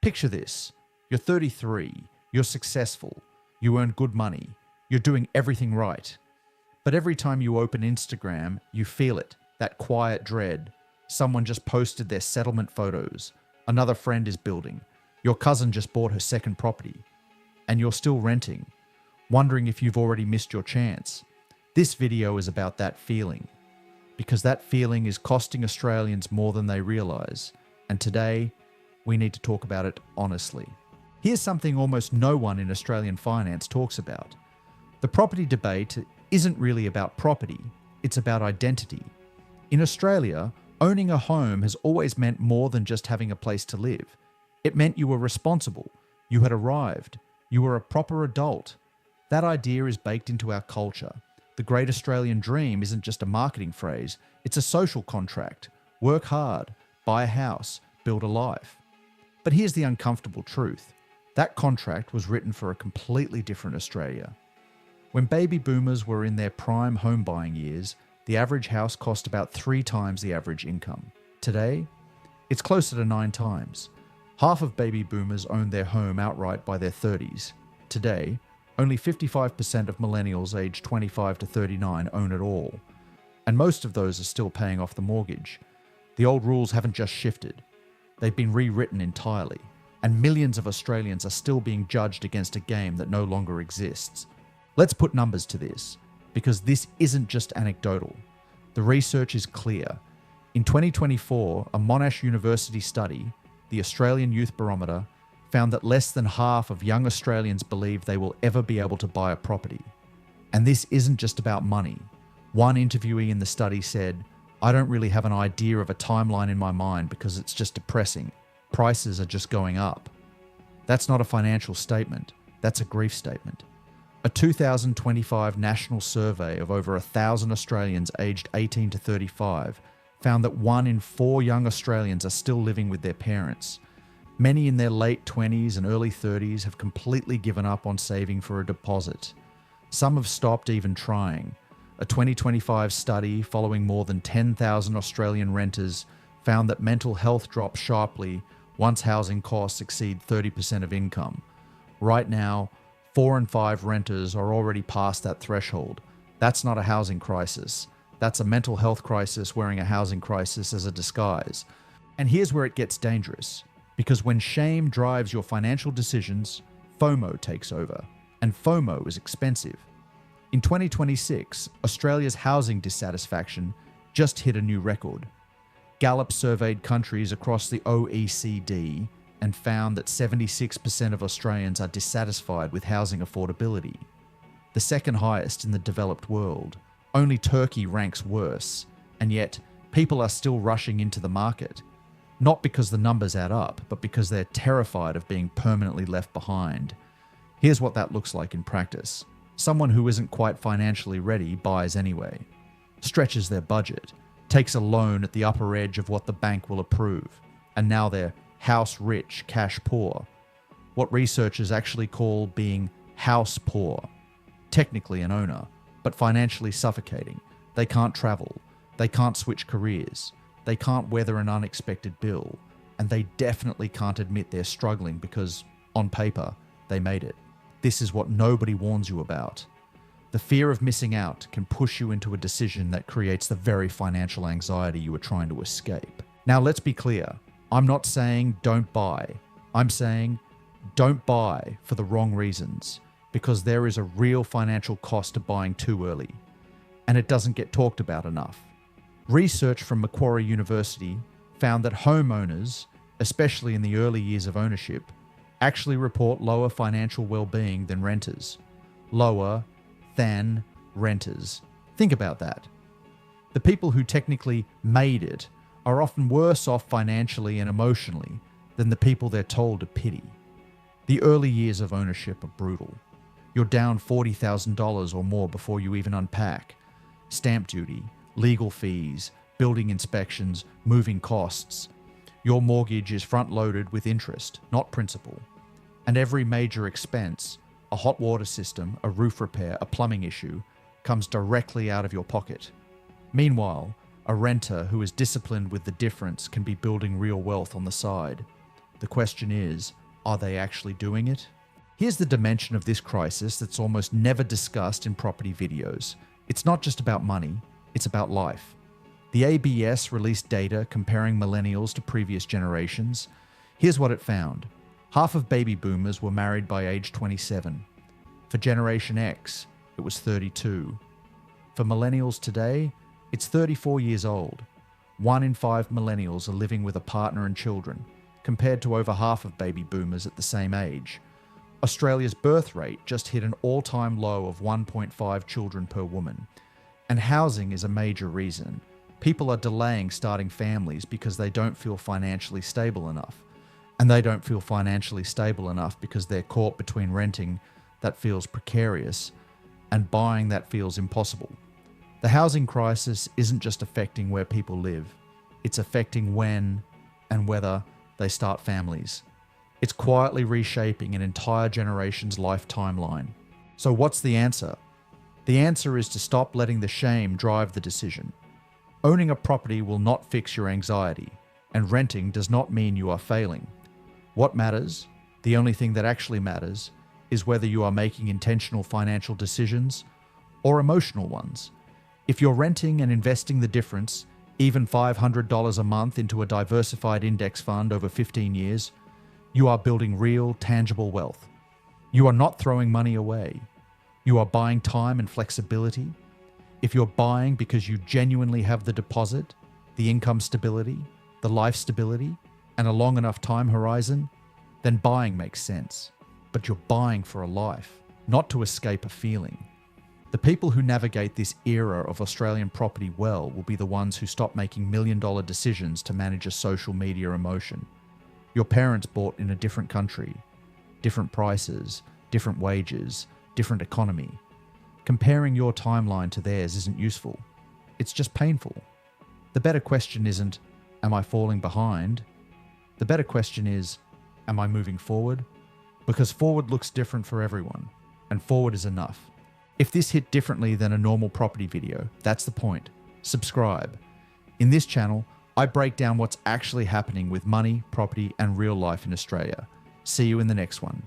Picture this. You're 33, you're successful, you earn good money, you're doing everything right. But every time you open Instagram, you feel it, that quiet dread. Someone just posted their settlement photos, another friend is building, your cousin just bought her second property, and you're still renting, wondering if you've already missed your chance. This video is about that feeling, because that feeling is costing Australians more than they realise, and today, we need to talk about it honestly. Here's something almost no one in Australian finance talks about. The property debate isn't really about property, it's about identity. In Australia, owning a home has always meant more than just having a place to live. It meant you were responsible, you had arrived, you were a proper adult. That idea is baked into our culture. The Great Australian Dream isn't just a marketing phrase, it's a social contract. Work hard, buy a house, build a life. But here's the uncomfortable truth. That contract was written for a completely different Australia. When baby boomers were in their prime home buying years, the average house cost about 3 times the average income. Today, it's closer to 9 times. Half of baby boomers owned their home outright by their 30s. Today, only 55% of millennials aged 25 to 39 own it all. And most of those are still paying off the mortgage. The old rules haven't just shifted. They've been rewritten entirely, and millions of Australians are still being judged against a game that no longer exists. Let's put numbers to this, because this isn't just anecdotal. The research is clear. In 2024, a Monash University study, the Australian Youth Barometer, found that less than half of young Australians believe they will ever be able to buy a property. And this isn't just about money. One interviewee in the study said, "I don't really have an idea of a timeline in my mind because it's just depressing. Prices are just going up." That's not a financial statement, that's a grief statement. A 2025 national survey of over 1,000 Australians aged 18 to 35 found that 1 in 4 young Australians are still living with their parents. Many in their late 20s and early 30s have completely given up on saving for a deposit. Some have stopped even trying. A 2025 study following more than 10,000 Australian renters found that mental health drops sharply once housing costs exceed 30% of income. Right now, 4 in 5 renters are already past that threshold. That's not a housing crisis. That's a mental health crisis wearing a housing crisis as a disguise. And here's where it gets dangerous. Because when shame drives your financial decisions, FOMO takes over. And FOMO is expensive. In 2026, Australia's housing dissatisfaction just hit a new record. Gallup surveyed countries across the OECD and found that 76% of Australians are dissatisfied with housing affordability, the second highest in the developed world. Only Turkey ranks worse, and yet people are still rushing into the market, not because the numbers add up, but because they're terrified of being permanently left behind. Here's what that looks like in practice. Someone who isn't quite financially ready buys anyway, stretches their budget, takes a loan at the upper edge of what the bank will approve, and now they're house rich, cash poor. What researchers actually call being house poor. Technically an owner, but financially suffocating. They can't travel, they can't switch careers, they can't weather an unexpected bill, and they definitely can't admit they're struggling because, on paper, they made it. This is what nobody warns you about. The fear of missing out can push you into a decision that creates the very financial anxiety you were trying to escape. Now let's be clear. I'm not saying don't buy. I'm saying don't buy for the wrong reasons, because there is a real financial cost to buying too early, and it doesn't get talked about enough. Research from Macquarie University found that homeowners, especially in the early years of ownership, actually report lower financial well-being than renters. Lower than renters. Think about that. The people who technically made it are often worse off financially and emotionally than the people they're told to pity. The early years of ownership are brutal. You're down $40,000 or more before you even unpack. Stamp duty, legal fees, building inspections, moving costs. Your mortgage is front-loaded with interest, not principal. And every major expense, a hot water system, a roof repair, a plumbing issue, comes directly out of your pocket. Meanwhile, a renter who is disciplined with the difference can be building real wealth on the side. The question is, are they actually doing it? Here's the dimension of this crisis that's almost never discussed in property videos. It's not just about money, it's about life. The ABS released data comparing millennials to previous generations. Here's what it found. Half of baby boomers were married by age 27. For Generation X, it was 32. For millennials today, it's 34 years old. 1 in 5 millennials are living with a partner and children, compared to over half of baby boomers at the same age. Australia's birth rate just hit an all-time low of 1.5 children per woman. And housing is a major reason. People are delaying starting families because they don't feel financially stable enough. And they don't feel financially stable enough because they're caught between renting that feels precarious and buying that feels impossible. The housing crisis isn't just affecting where people live, it's affecting when and whether they start families. It's quietly reshaping an entire generation's life timeline. So what's the answer? The answer is to stop letting the shame drive the decision. Owning a property will not fix your anxiety, and renting does not mean you are failing. What matters, the only thing that actually matters, is whether you are making intentional financial decisions or emotional ones. If you're renting and investing the difference, even $500 a month into a diversified index fund over 15 years, you are building real, tangible wealth. You are not throwing money away. You are buying time and flexibility. If you're buying because you genuinely have the deposit, the income stability, the life stability, and a long enough time horizon, then buying makes sense. But you're buying for a life, not to escape a feeling. The people who navigate this era of Australian property well will be the ones who stop making million-dollar decisions to manage a social media emotion. Your parents bought in a different country, different prices, different wages, different economy. Comparing your timeline to theirs isn't useful. It's just painful. The better question isn't, am I falling behind? The better question is, am I moving forward? Because forward looks different for everyone, and forward is enough. If this hit differently than a normal property video, that's the point. Subscribe. In this channel, I break down what's actually happening with money, property, and real life in Australia. See you in the next one.